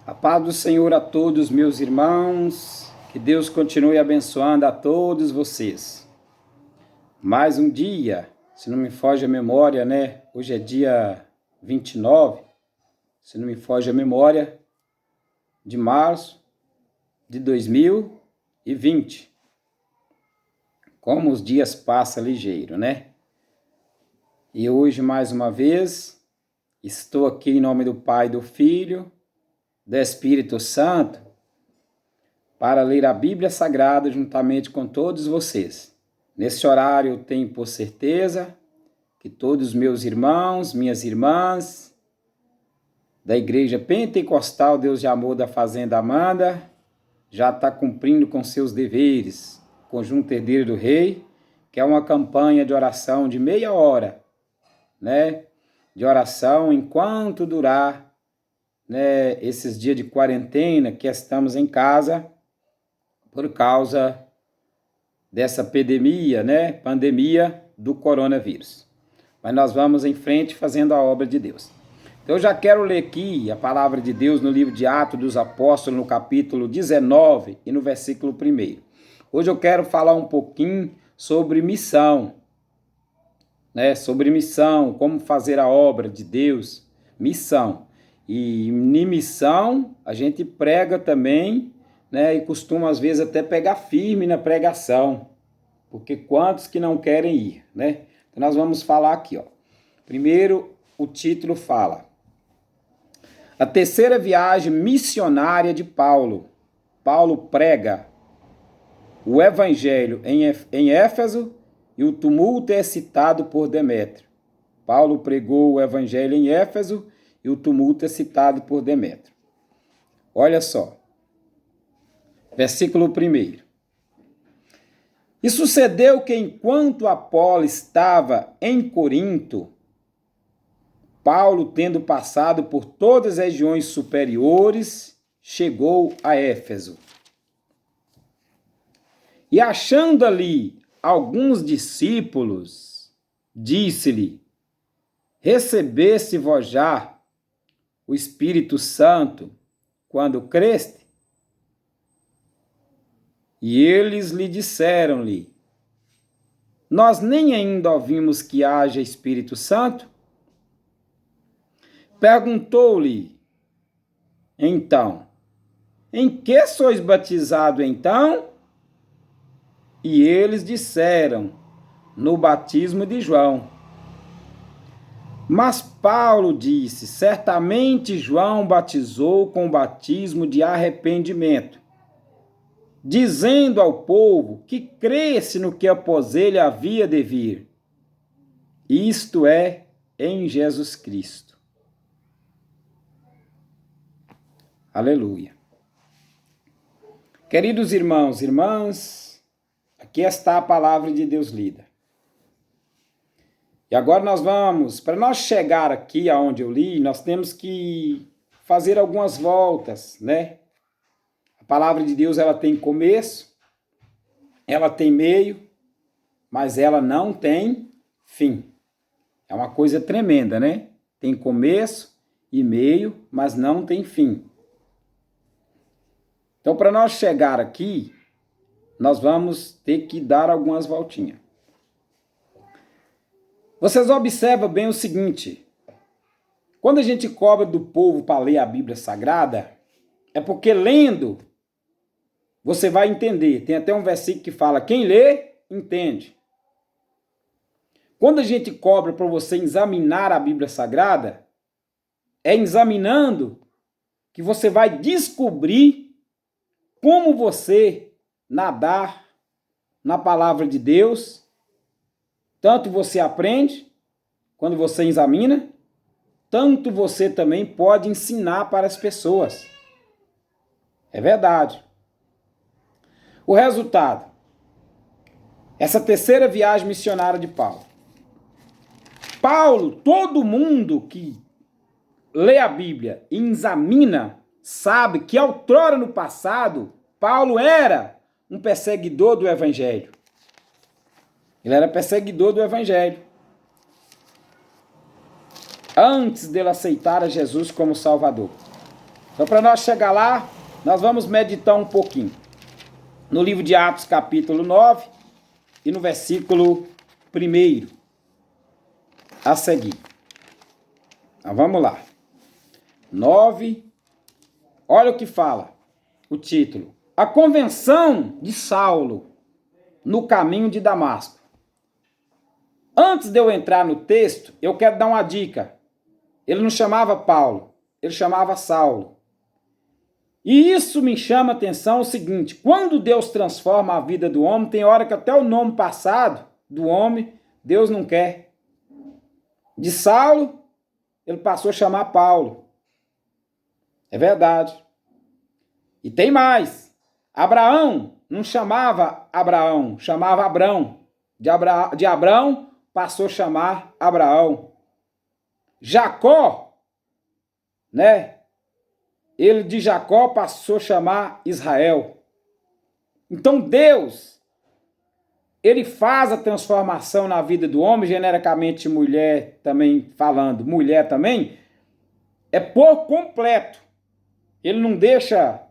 A paz do Senhor a todos, meus irmãos. Que Deus continue abençoando a todos vocês. Mais um dia, se não me foge a memória, né? Hoje é dia 29, se não me foge a memória, de março de 2020. Como os dias passam ligeiro, né? E hoje, mais uma vez, estou aqui em nome do Pai, do Filho, do Espírito Santo, para ler a Bíblia Sagrada juntamente com todos vocês. Nesse horário eu tenho por certeza que todos os meus irmãos, minhas irmãs, da Igreja Pentecostal Deus de Amor da Fazenda Amanda, já está cumprindo com seus deveres. Conjunto Herdeiro do Rei, que é uma campanha de oração de meia hora, né? De oração enquanto durar, né, esses dias de quarentena que estamos em casa por causa dessa pandemia, né, pandemia do coronavírus. Mas nós vamos em frente fazendo a obra de Deus. Então eu já quero ler aqui a palavra de Deus no livro de Atos dos Apóstolos, no capítulo 19 e no versículo 1. Hoje eu quero falar um pouquinho sobre missão, né, sobre missão, como fazer a obra de Deus, missão. E em missão a gente prega também, né? E costuma às vezes até pegar firme na pregação, porque quantos que não querem ir, né? Então nós vamos falar aqui, ó. Primeiro o título fala: a terceira viagem missionária de Paulo. Paulo prega o evangelho em Éfeso e o tumulto é citado por Demétrio. Paulo pregou o evangelho em Éfeso e o tumulto é citado por Demétrio. Olha só, versículo 1. E sucedeu que enquanto Apolo estava em Corinto, Paulo, tendo passado por todas as regiões superiores, chegou a Éfeso. E achando ali alguns discípulos, disse-lhe: recebeste vós já o Espírito Santo quando creste? E eles lhe disseram-lhe: nós nem ainda ouvimos que haja Espírito Santo. Perguntou-lhe então: em que sois batizados então? E eles disseram: no batismo de João. Mas Paulo disse: certamente João batizou com o batismo de arrependimento, dizendo ao povo que cresce no que após ele havia de vir, isto é, em Jesus Cristo. Aleluia. Queridos irmãos e irmãs, aqui está a palavra de Deus lida. E agora nós vamos, para nós chegar aqui aonde eu li, nós temos que fazer algumas voltas, né? A palavra de Deus, ela tem começo, ela tem meio, mas ela não tem fim. É uma coisa tremenda, né? Tem começo e meio, mas não tem fim. Então, para nós chegar aqui, nós vamos ter que dar algumas voltinhas. Vocês observam bem o seguinte: quando a gente cobra do povo para ler a Bíblia Sagrada, é porque lendo você vai entender. Tem até um versículo que fala: quem lê, entende. Quando a gente cobra para você examinar a Bíblia Sagrada, é examinando que você vai descobrir como você nadar na palavra de Deus. Tanto você aprende, quando você examina, tanto você também pode ensinar para as pessoas. É verdade. O resultado: essa terceira viagem missionária de Paulo. Paulo, todo mundo que lê a Bíblia e examina, sabe que outrora no passado, Paulo era um perseguidor do Evangelho. Ele era perseguidor do Evangelho. Antes dele aceitar a Jesus como Salvador. Então, para nós chegar lá, nós vamos meditar um pouquinho no livro de Atos, capítulo 9, e no versículo 1 a seguir. Então, vamos lá. 9, olha o que fala o título. A convenção de Saulo no caminho de Damasco. Antes de eu entrar no texto, eu quero dar uma dica. Ele não chamava Paulo, ele chamava Saulo. E isso me chama a atenção o seguinte, quando Deus transforma a vida do homem, tem hora que até o nome passado do homem, Deus não quer. De Saulo, ele passou a chamar Paulo. É verdade. E tem mais. Abraão não chamava Abraão, chamava Abrão. De Abrão passou a chamar Abraão. Jacó, né? Ele de Jacó passou a chamar Israel. Então Deus, ele faz a transformação na vida do homem, genericamente mulher também falando, mulher também, é por completo. Ele não deixa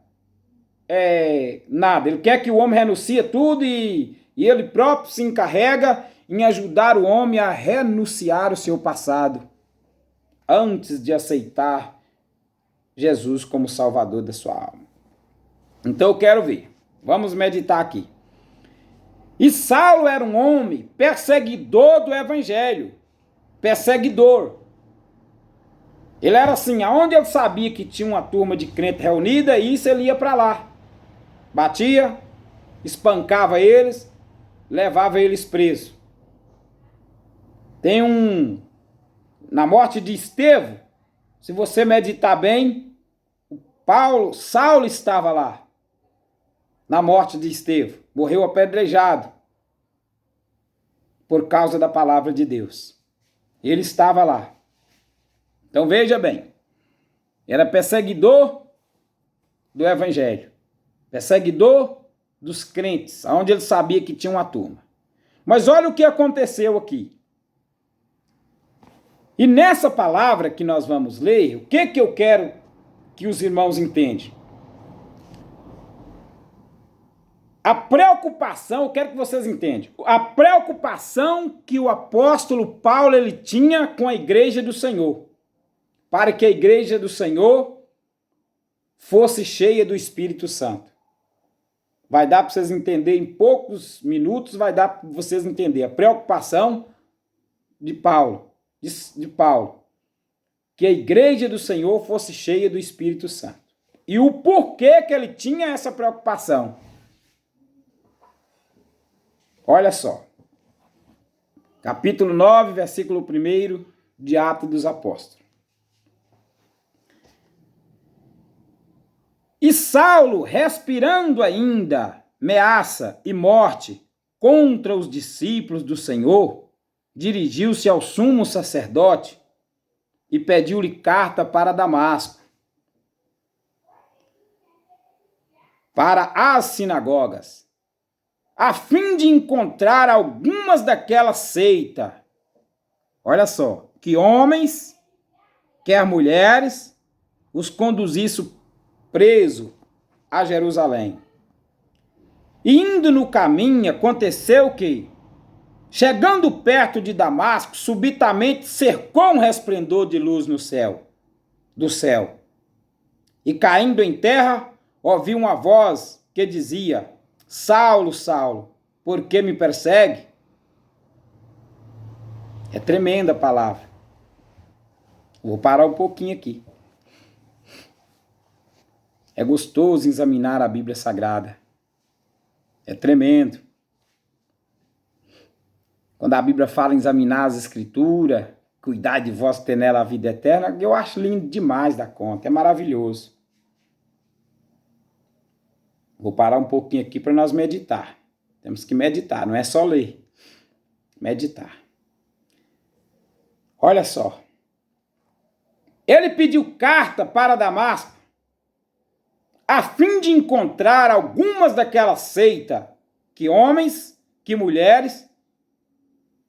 nada. Ele quer que o homem renuncie tudo e ele próprio se encarrega em ajudar o homem a renunciar o seu passado antes de aceitar Jesus como Salvador da sua alma. Então eu quero ver. Vamos meditar aqui. E Saulo era um homem perseguidor do evangelho. Perseguidor. Ele era assim, aonde ele sabia que tinha uma turma de crente reunida, isso ele ia para lá. Batia, espancava eles, levava eles presos. Tem na morte de Estevão, se você meditar bem, Saulo estava lá, na morte de Estevão, morreu apedrejado, por causa da palavra de Deus. Ele estava lá. Então veja bem, era perseguidor do evangelho, perseguidor dos crentes, onde ele sabia que tinha uma turma. Mas olha o que aconteceu aqui. E nessa palavra que nós vamos ler, o que eu quero que os irmãos entendam? A preocupação, eu quero que vocês entendam, a preocupação que o apóstolo Paulo ele tinha com a igreja do Senhor, para que a igreja do Senhor fosse cheia do Espírito Santo. Vai dar para vocês entenderem, em poucos minutos vai dar para vocês entenderem a preocupação de Paulo, que a igreja do Senhor fosse cheia do Espírito Santo. E o porquê que ele tinha essa preocupação? Olha só, capítulo 9, versículo 1 de Atos dos Apóstolos. E Saulo, respirando ainda ameaça e morte contra os discípulos do Senhor, dirigiu-se ao sumo sacerdote e pediu-lhe carta para Damasco, para as sinagogas, a fim de encontrar algumas daquela seita. Olha só, que homens, quer mulheres, os conduzisse preso a Jerusalém. Indo no caminho, aconteceu que, chegando perto de Damasco, subitamente cercou um resplendor de luz no céu, do céu. E caindo em terra, ouviu uma voz que dizia: Saulo, Saulo, por que me persegue? É tremenda a palavra. Vou parar um pouquinho aqui. É gostoso examinar a Bíblia Sagrada. É tremendo. Quando a Bíblia fala em examinar as Escrituras, cuidar de vós ter nela a vida eterna, eu acho lindo demais da conta. É maravilhoso. Vou parar um pouquinho aqui para nós meditar. Temos que meditar, não é só ler. Meditar. Olha só. Ele pediu carta para Damasco, a fim de encontrar algumas daquela seita, que homens, que mulheres,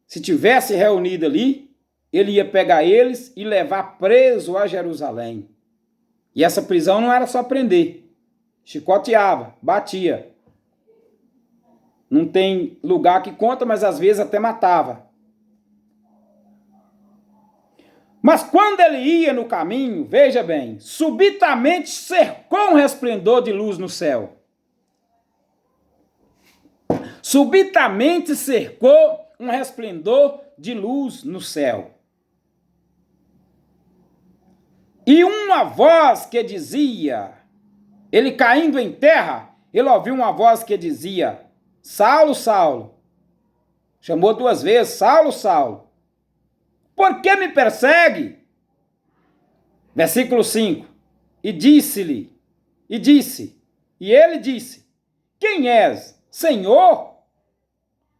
se tivesse reunido ali, ele ia pegar eles e levar preso a Jerusalém. E essa prisão não era só prender, chicoteava, batia. Não tem lugar que conta, mas às vezes até matava. Mas quando ele ia no caminho, veja bem, subitamente cercou um resplendor de luz no céu. Subitamente cercou um resplendor de luz no céu. E uma voz que dizia, ele caindo em terra, ele ouviu uma voz que dizia, Saulo, Saulo. Chamou 2 vezes, Saulo, Saulo. Por que me persegue? Versículo 5. E disse-lhe, e ele disse, quem és, Senhor?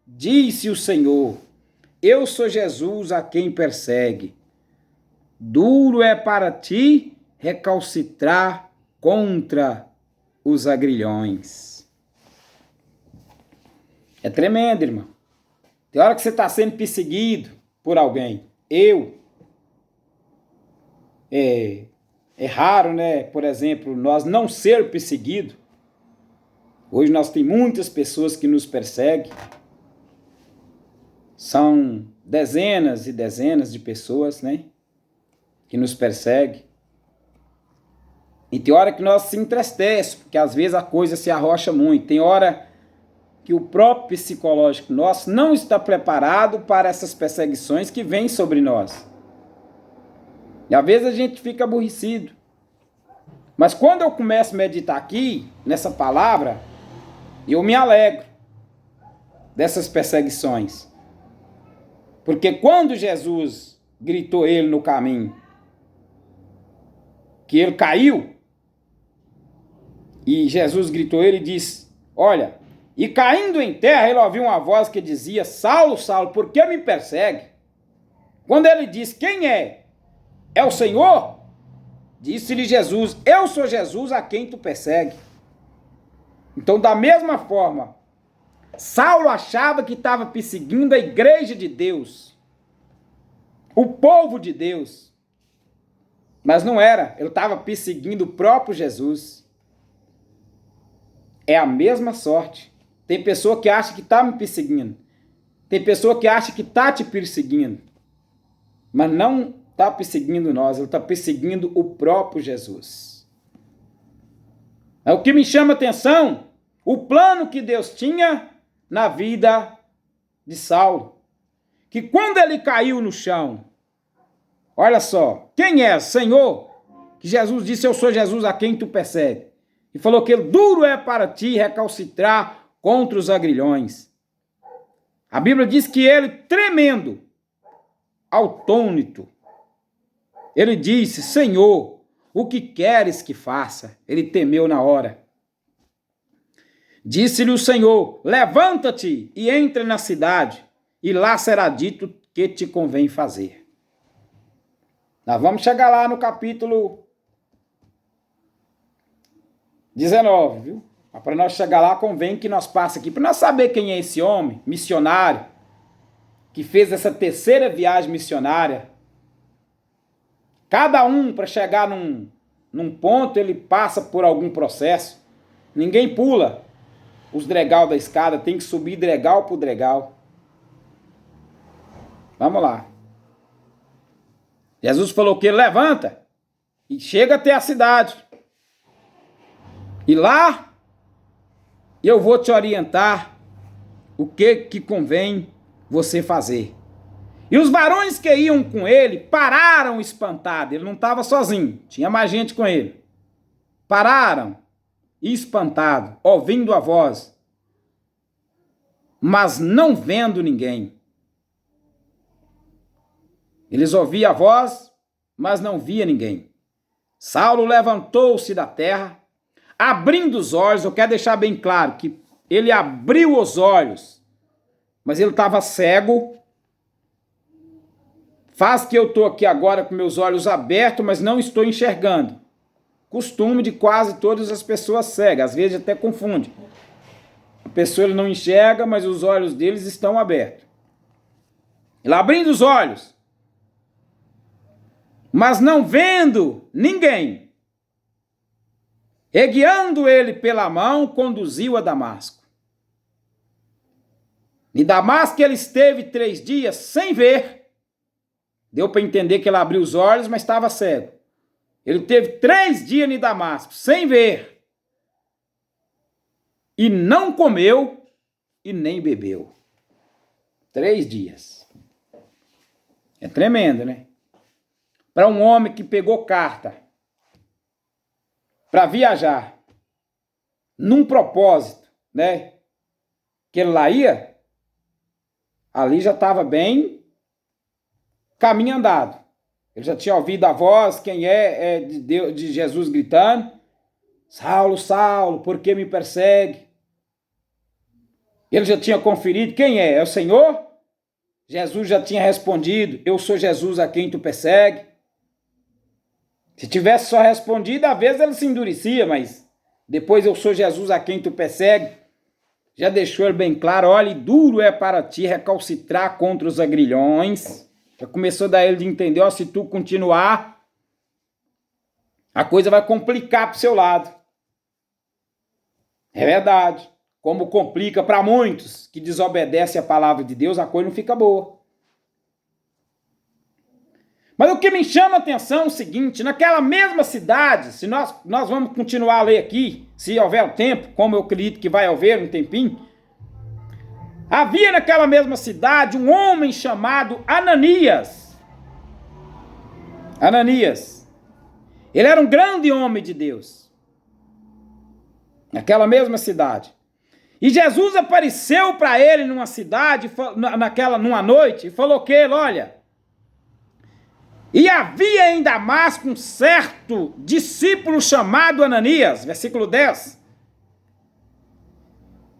Disse o Senhor, eu sou Jesus a quem persegue. Duro é para ti recalcitrar contra os agrilhões. É tremendo, irmão. Tem hora que você está sendo perseguido por alguém. É raro, né? Por exemplo, nós não ser perseguido. Hoje nós temos muitas pessoas que nos perseguem. São dezenas e dezenas de pessoas, né? Que nos perseguem. E tem hora que nós se entristece, porque às vezes a coisa se arrocha muito. Tem hora que o próprio psicológico nosso não está preparado para essas perseguições que vêm sobre nós. E às vezes a gente fica aborrecido. Mas quando eu começo a meditar aqui, nessa palavra, eu me alegro dessas perseguições. Porque quando Jesus gritou ele no caminho, que ele caiu, e Jesus gritou ele e disse, olha, e caindo em terra ele ouviu uma voz que dizia, Saulo, Saulo, por que me persegue? Quando ele disse, quem é? É o Senhor? Disse-lhe Jesus, eu sou Jesus a quem tu persegue. Então, da mesma forma, Saulo achava que estava perseguindo a igreja de Deus, o povo de Deus. Mas não era, ele estava perseguindo o próprio Jesus. É a mesma sorte. Tem pessoa que acha que está me perseguindo. Tem pessoa que acha que está te perseguindo. Mas não está perseguindo nós, ele está perseguindo o próprio Jesus. É o que me chama a atenção, o plano que Deus tinha na vida de Saulo. Que quando ele caiu no chão, olha só, quem é, Senhor? Que Jesus disse, eu sou Jesus a quem tu persegue. E falou que duro é para ti recalcitrar contra os agrilhões. A Bíblia diz que ele, tremendo, atônito, ele disse, Senhor, o que queres que faça? Ele temeu na hora. Disse-lhe o Senhor, levanta-te e entra na cidade, e lá será dito que te convém fazer. Nós vamos chegar lá no capítulo 19, viu? Para nós chegar lá, convém que nós passe aqui, para nós saber quem é esse homem, missionário, que fez essa terceira viagem missionária. Cada um, para chegar num ponto, ele passa por algum processo. Ninguém pula os degrau da escada, tem que subir degrau por degrau. Vamos lá. Jesus falou que levanta e chega até a cidade. E lá eu vou te orientar o que convém você fazer. E os varões que iam com ele pararam espantados. Ele não estava sozinho, tinha mais gente com ele. Pararam espantados, ouvindo a voz, mas não vendo ninguém. Eles ouviam a voz, mas não via ninguém. Saulo levantou-se da terra, abrindo os olhos. Eu quero deixar bem claro que ele abriu os olhos, mas ele estava cego. Faz que eu estou aqui agora com meus olhos abertos, mas não estou enxergando. Costume de quase todas as pessoas cegas, às vezes até confunde. A pessoa ele não enxerga, mas os olhos deles estão abertos. Ele abrindo os olhos, mas não vendo ninguém. e guiando ele pela mão, conduziu a Damasco. Em Damasco ele esteve 3 dias sem ver. Deu para entender que ele abriu os olhos, mas estava cego. Ele teve 3 dias em Damasco, sem ver. E não comeu e nem bebeu. 3 dias. É tremendo, né? Para um homem que pegou carta para viajar num propósito, né? Que ele lá ia, ali já estava bem caminho andado. Ele já tinha ouvido a voz, quem é de Deus, de Jesus gritando: Saulo, Saulo, por que me persegue? Ele já tinha conferido quem é o Senhor. Jesus já tinha respondido: eu sou Jesus a quem tu persegue. Se tivesse só respondido, às vezes ele se endurecia, mas depois eu sou Jesus a quem tu persegue. Já deixou ele bem claro: olha, duro é para ti recalcitrar contra os agrilhões. Já começou a dar ele de entender: ó, se tu continuar, a coisa vai complicar para o seu lado. É verdade. Como complica para muitos que desobedecem a palavra de Deus, a coisa não fica boa. Mas o que me chama a atenção é o seguinte: naquela mesma cidade, se nós vamos continuar a ler aqui, se houver tempo, como eu acredito que vai haver um tempinho, havia naquela mesma cidade um homem chamado Ananias. Ananias. Ele era um grande homem de Deus. Naquela mesma cidade. E Jesus apareceu para ele numa cidade, numa noite, e falou que ele, olha, e havia em Damasco um certo discípulo chamado Ananias, versículo 10.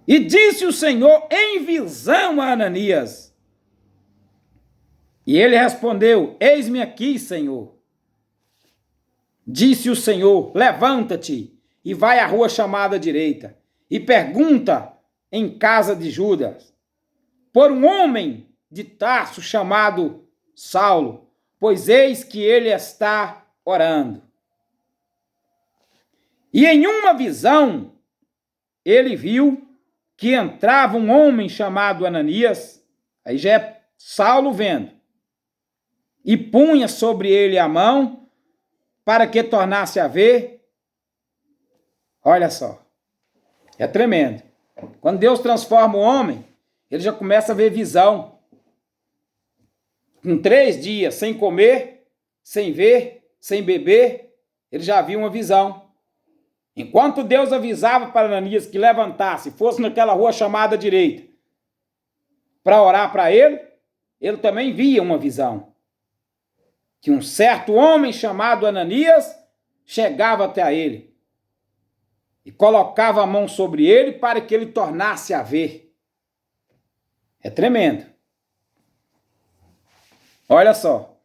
E disse o Senhor em visão a Ananias. E ele respondeu: eis-me aqui, Senhor. Disse o Senhor: levanta-te e vai à rua chamada direita, e pergunta em casa de Judas por um homem de Tarso chamado Saulo, pois eis que ele está orando. E em uma visão ele viu que entrava um homem chamado Ananias, aí já é Saulo vendo, e punha sobre ele a mão para que tornasse a ver. Olha só, é tremendo. Quando Deus transforma o homem, ele já começa a ver visão. Com 3 dias sem comer, sem ver, sem beber, ele já viu uma visão. Enquanto Deus avisava para Ananias que levantasse, fosse naquela rua chamada direita, para orar para ele, ele também via uma visão. Que um certo homem chamado Ananias chegava até ele e colocava a mão sobre ele para que ele tornasse a ver. É tremendo. Olha só.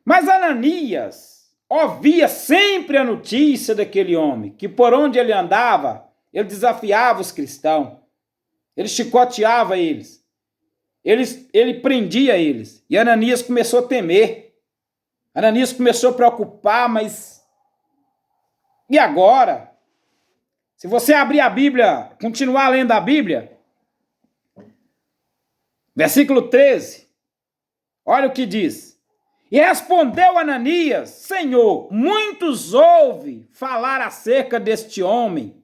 Mas Ananias ouvia sempre a notícia daquele homem, que por onde ele andava, ele desafiava os cristãos, ele chicoteava eles, ele prendia eles. E Ananias começou a temer. Ananias começou a preocupar, mas e agora? Se você abrir a Bíblia, continuar lendo a Bíblia, versículo 13, olha o que diz. E respondeu Ananias: Senhor, muitos ouvem falar acerca deste homem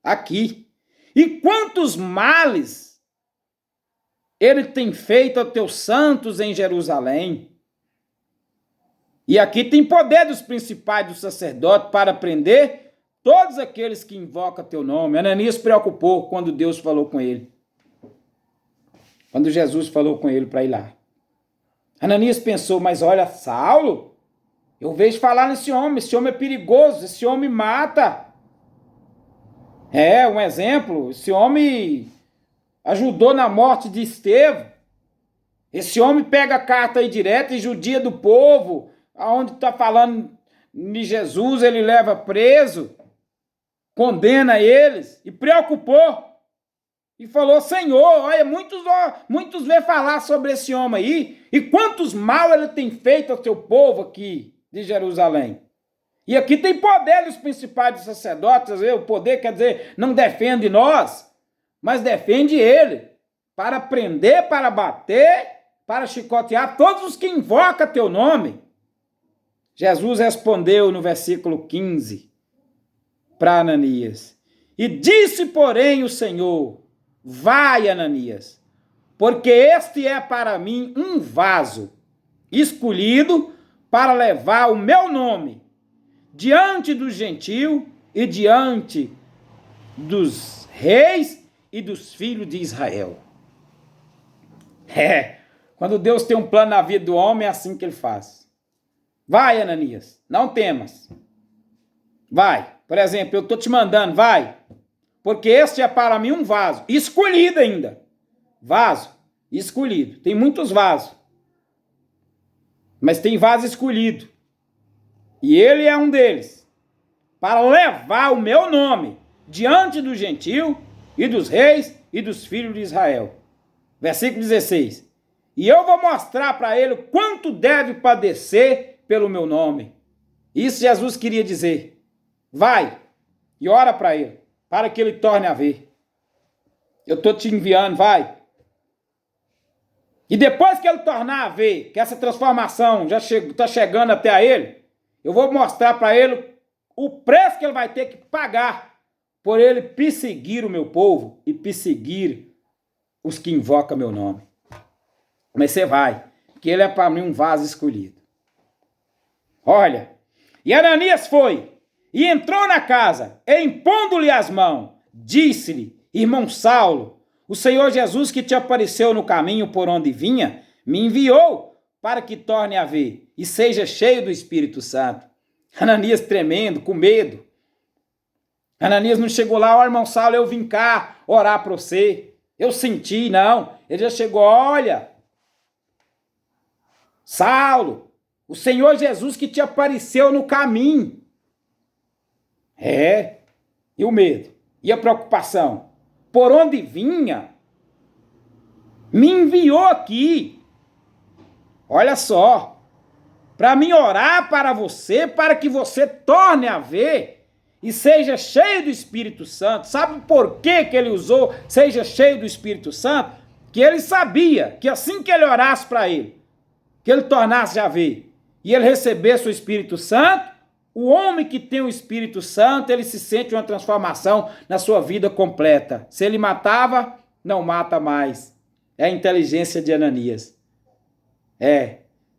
aqui, e quantos males ele tem feito a teus santos em Jerusalém. E aqui tem poder dos principais dos sacerdotes para prender todos aqueles que invocam teu nome. Ananias se preocupou quando Deus falou com ele. Quando Jesus falou com ele para ir lá. Ananias pensou: mas olha, Saulo, eu vejo falar nesse homem, esse homem é perigoso, esse homem mata. É, um exemplo, esse homem ajudou na morte de Estevão. Esse homem pega a carta aí direto e judia do povo, aonde está falando de Jesus, ele leva preso, condena eles, e preocupou. E falou: Senhor, olha, muitos vêm falar sobre esse homem aí, e quantos mal ele tem feito ao teu povo aqui de Jerusalém. E aqui tem poder dos principais dos sacerdotes. O poder quer dizer, não defende nós, mas defende ele, para prender, para bater, para chicotear todos os que invocam teu nome. Jesus respondeu no versículo 15 para Ananias. E disse, porém, o Senhor: vai, Ananias, porque este é para mim um vaso escolhido para levar o meu nome diante do gentio e diante dos reis e dos filhos de Israel. Quando Deus tem um plano na vida do homem, é assim que ele faz. Vai, Ananias, não temas. Vai. Por exemplo, eu estou te mandando, vai. Porque este é para mim um vaso, escolhido ainda. Vaso, escolhido. Tem muitos vasos. Mas tem vaso escolhido. E ele é um deles. Para levar o meu nome diante do gentio e dos reis e dos filhos de Israel. Versículo 16. E eu vou mostrar para ele quanto deve padecer pelo meu nome. Isso Jesus queria dizer. Vai e ora para ele, para que ele torne a ver. Eu estou te enviando, vai. E depois que ele tornar a ver, que essa transformação já está chegando até a ele, eu vou mostrar para ele o preço que ele vai ter que pagar por ele perseguir o meu povo e perseguir os que invocam meu nome. Mas você vai, que ele é para mim um vaso escolhido. Olha, e Ananias foi e entrou na casa, e impondo-lhe as mãos, disse-lhe: irmão Saulo, o Senhor Jesus que te apareceu no caminho por onde vinha, me enviou para que torne a ver e seja cheio do Espírito Santo. Ananias tremendo, com medo. Ananias não chegou lá: ó, irmão Saulo, eu vim cá orar para você. Eu senti, não. Ele já chegou: olha, Saulo, o Senhor Jesus que te apareceu no caminho. E o medo? E a preocupação? Por onde vinha? Me enviou aqui. Olha só. Para mim orar para você, para que você torne a ver e seja cheio do Espírito Santo. Sabe por que ele usou seja cheio do Espírito Santo? Que ele sabia que assim que ele orasse para ele, que ele tornasse a ver e ele recebesse o Espírito Santo, o homem que tem o Espírito Santo, ele se sente uma transformação na sua vida completa. Se ele matava, não mata mais. É a inteligência de Ananias.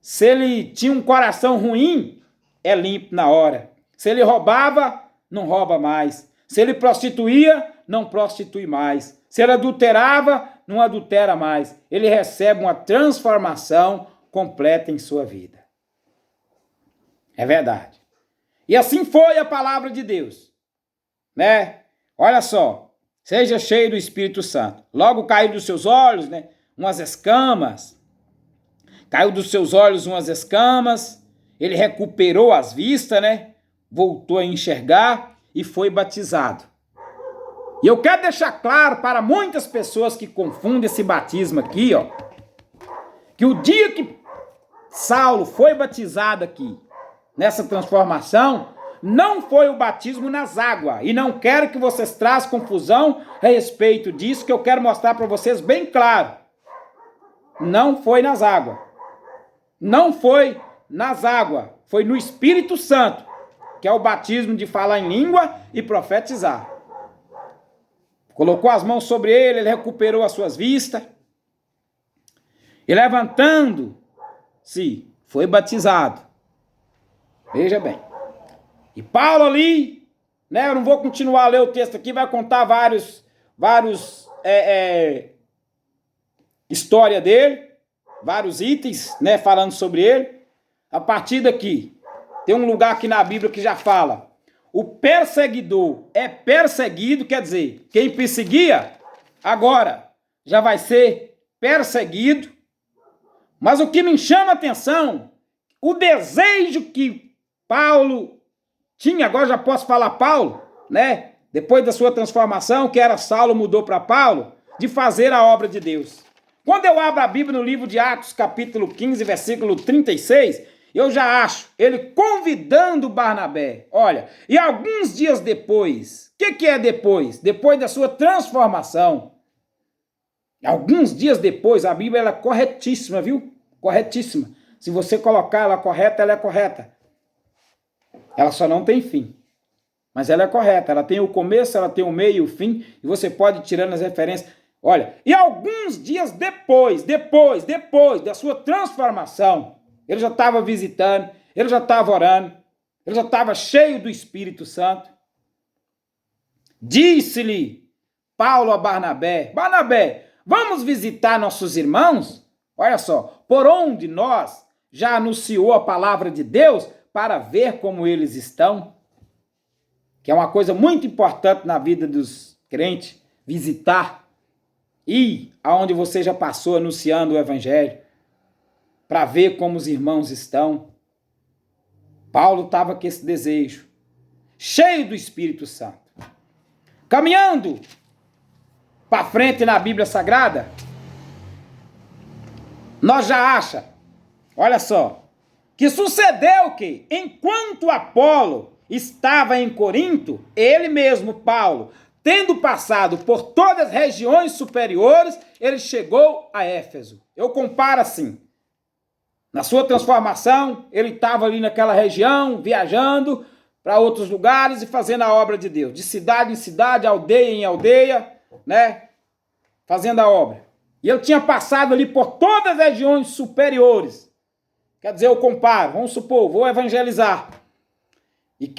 Se ele tinha um coração ruim, é limpo na hora. Se ele roubava, não rouba mais. Se ele prostituía, não prostitui mais. Se ele adulterava, não adultera mais. Ele recebe uma transformação completa em sua vida. É verdade. E assim foi a palavra de Deus, né? Olha só, seja cheio do Espírito Santo. Logo caiu dos seus olhos, né, umas escamas. Caiu dos seus olhos umas escamas. Ele recuperou as vistas, né? Voltou a enxergar e foi batizado. E eu quero deixar claro para muitas pessoas que confundem esse batismo aqui, ó, que o dia que Saulo foi batizado aqui, nessa transformação, não foi o batismo nas águas. E não quero que vocês trazem confusão a respeito disso, que eu quero mostrar para vocês bem claro. Não foi nas águas. Não foi nas águas. Foi no Espírito Santo, que é o batismo de falar em língua e profetizar. Colocou as mãos sobre ele, ele recuperou as suas vistas. E levantando-se, foi batizado. Veja bem. E Paulo ali, né, eu não vou continuar a ler o texto aqui, vai contar vários história dele, vários itens, né, falando sobre ele. A partir daqui, tem um lugar aqui na Bíblia que já fala: o perseguidor é perseguido, quer dizer, quem perseguia, agora já vai ser perseguido. Mas o que me chama a atenção, o desejo que Paulo tinha, agora já posso falar Paulo, né? Depois da sua transformação, que era Saulo, mudou para Paulo, de fazer a obra de Deus. Quando eu abro a Bíblia no livro de Atos, capítulo 15, versículo 36, eu já acho ele convidando Barnabé. Olha, e alguns dias depois, o que é depois? Depois da sua transformação. Alguns dias depois, a Bíblia ela é corretíssima, viu? Corretíssima. Se você colocar ela correta, ela é correta. Ela só não tem fim. Mas ela é correta. Ela tem o começo, ela tem o meio e o fim. E você pode ir tirando as referências. Olha, e alguns dias depois da sua transformação, ele já estava visitando, ele já estava orando, ele já estava cheio do Espírito Santo. Disse-lhe Paulo a Barnabé: Barnabé, vamos visitar nossos irmãos? Olha só, por onde nós já anunciou a palavra de Deus para ver como eles estão. Que é uma coisa muito importante na vida dos crentes, visitar. Ir aonde você já passou anunciando o evangelho, para ver como os irmãos estão. Paulo estava com esse desejo, cheio do Espírito Santo. Caminhando para frente na Bíblia Sagrada, nós já acha, olha só, que sucedeu que, enquanto Apolo estava em Corinto, ele mesmo, Paulo, tendo passado por todas as regiões superiores, ele chegou a Éfeso. Eu comparo assim. Na sua transformação, ele estava ali naquela região, viajando para outros lugares e fazendo a obra de Deus. De cidade em cidade, aldeia em aldeia, né? Fazendo a obra. E ele tinha passado ali por todas as regiões superiores. Quer dizer, eu comparo. Vamos supor, vou evangelizar. E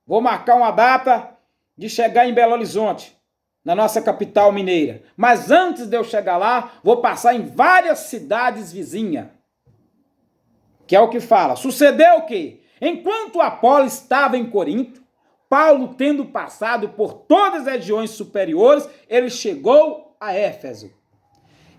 vou marcar uma data de chegar em Belo Horizonte, na nossa capital mineira. Mas antes de eu chegar lá, vou passar em várias cidades vizinhas. Que é o que fala. Sucedeu o quê? Enquanto Apolo estava em Corinto, Paulo, tendo passado por todas as regiões superiores, ele chegou a Éfeso.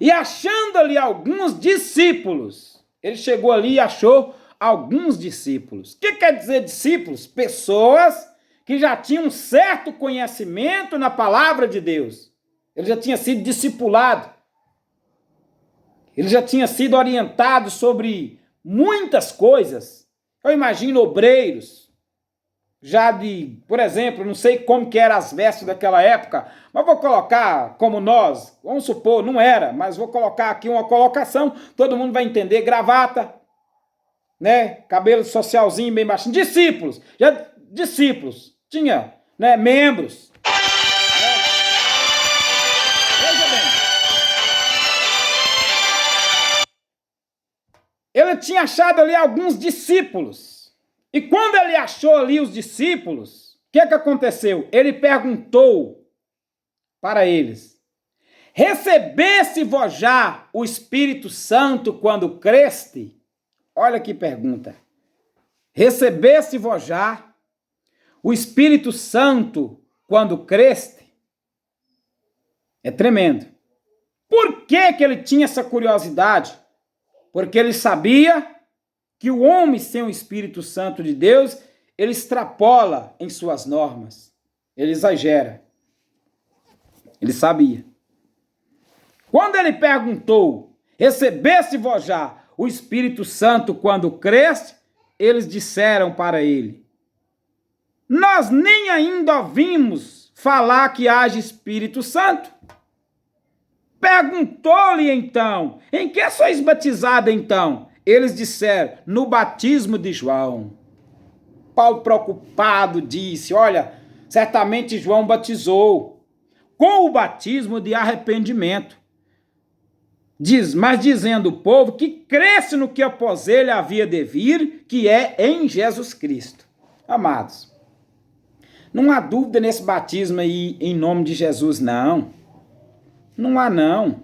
E achando ali alguns discípulos, ele chegou ali e achou alguns discípulos. O que quer dizer discípulos? Pessoas que já tinha um certo conhecimento na palavra de Deus. Ele já tinha sido discipulado. Ele já tinha sido orientado sobre muitas coisas. Eu imagino obreiros, por exemplo, não sei como que eram as vestes daquela época, mas vou colocar como nós, vamos supor, não era, mas vou colocar aqui uma colocação, todo mundo vai entender, gravata, né, cabelo socialzinho bem baixinho, discípulos, tinha, né, membros. Veja bem. Ele tinha achado ali alguns discípulos. E quando ele achou ali os discípulos, o que aconteceu? Ele perguntou para eles: recebesse vós já o Espírito Santo quando creste? Olha que pergunta. Recebesse vós já o Espírito Santo quando creste? É tremendo. Por que ele tinha essa curiosidade? Porque ele sabia que o homem sem o Espírito Santo de Deus, ele extrapola em suas normas. Ele exagera. Ele sabia. Quando ele perguntou: recebesse vós já o Espírito Santo quando creste? Eles disseram para ele: nós nem ainda ouvimos falar que haja Espírito Santo. Perguntou-lhe então: em que sois batizado então? Eles disseram: no batismo de João. Paulo, preocupado, disse: olha, certamente João batizou com o batismo de arrependimento. Mas dizendo o povo que cresce no que após ele havia de vir, que é em Jesus Cristo. Amados, não há dúvida nesse batismo aí em nome de Jesus, não. Não há não.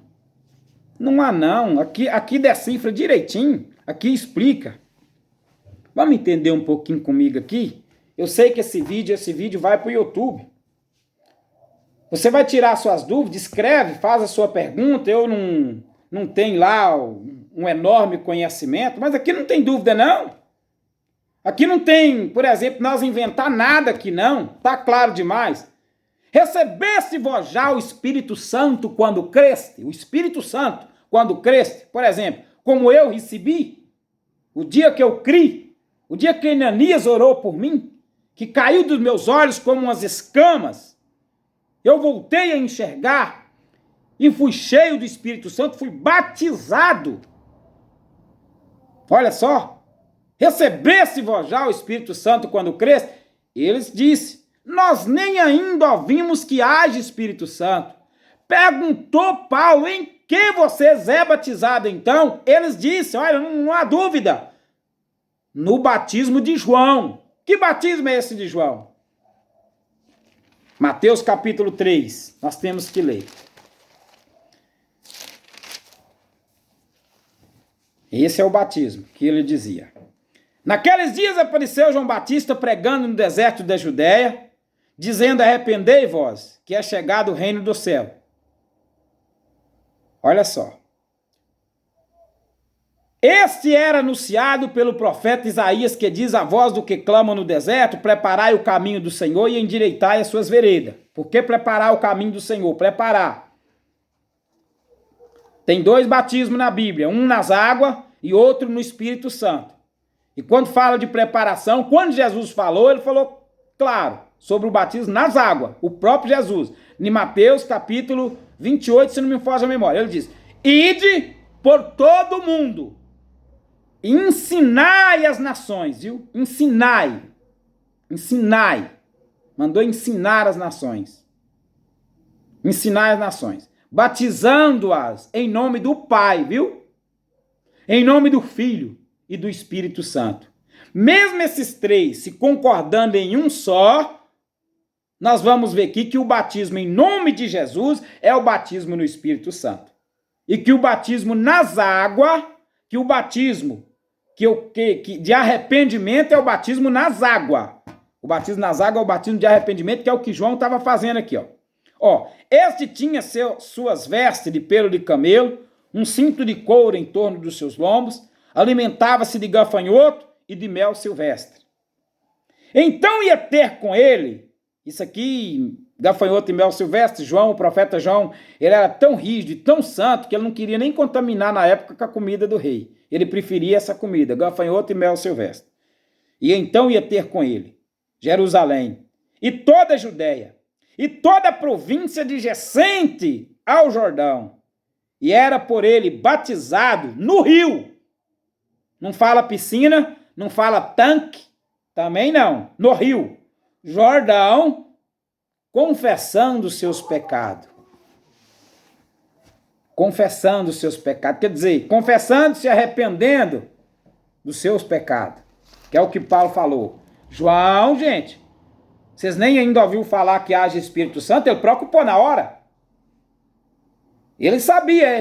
Não há não. Aqui decifra direitinho. Aqui explica. Vamos entender um pouquinho comigo aqui? Eu sei que esse vídeo vai para o YouTube. Você vai tirar suas dúvidas, escreve, faz a sua pergunta. Eu não tenho lá um enorme conhecimento, mas aqui não tem dúvida não. Aqui não tem, por exemplo, nós inventar nada aqui não. Tá claro demais. Recebesse vós já o Espírito Santo quando creste? O Espírito Santo quando creste, por exemplo, como eu recebi? o dia que eu criei, o dia que Ananias orou por mim, que caiu dos meus olhos como umas escamas, eu voltei a enxergar e fui cheio do Espírito Santo, fui batizado. Olha só, recebesse vós já o Espírito Santo quando cresce? Eles disseram, nós nem ainda ouvimos que haja Espírito Santo. Perguntou Paulo, em que vocês é batizado então? Eles disseram, olha, não há dúvida, no batismo de João. Que batismo é esse de João? Mateus capítulo 3, nós temos que ler. Esse é o batismo que ele dizia. Naqueles dias apareceu João Batista pregando no deserto da Judéia, dizendo, arrependei-vos, que é chegado o reino do céu. Olha só. Este era anunciado pelo profeta Isaías, que diz a voz do que clama no deserto, preparai o caminho do Senhor e endireitai as suas veredas. Por que preparar o caminho do Senhor? Preparar. Tem 2 batismos na Bíblia, um nas águas e outro no Espírito Santo. E quando fala de preparação, quando Jesus falou, ele falou, claro, sobre o batismo nas águas, o próprio Jesus. Em Mateus capítulo 28, se não me foge a memória, ele diz, ide por todo o mundo, e ensinai as nações, viu? Ensinai. Mandou ensinar as nações. Ensinai as nações. Batizando-as em nome do Pai, viu? Em nome do Filho e do Espírito Santo. Mesmo esses 3 se concordando em um só, nós vamos ver aqui que o batismo em nome de Jesus é o batismo no Espírito Santo. E que o batismo nas águas, que o batismo de arrependimento é o batismo nas águas. O batismo nas águas é o batismo de arrependimento, que é o que João estava fazendo aqui, ó. Este tinha suas vestes de pelo de camelo, um cinto de couro em torno dos seus lombos, alimentava-se de gafanhoto e de mel silvestre. Então ia ter com ele, isso aqui, gafanhoto e mel silvestre, João, o profeta João, ele era tão rígido e tão santo que ele não queria nem contaminar na época com a comida do rei. Ele preferia essa comida, gafanhoto e mel silvestre. E então ia ter com ele Jerusalém e toda a Judéia e toda a província adjacente ao Jordão. E era por ele batizado no rio. Não fala piscina, não fala tanque, também não. No rio Jordão, confessando os seus pecados. Confessando os seus pecados, quer dizer, confessando, se arrependendo dos seus pecados, que é o que Paulo falou. João, gente, vocês nem ainda ouviram falar que haja Espírito Santo, ele preocupou na hora. Ele sabia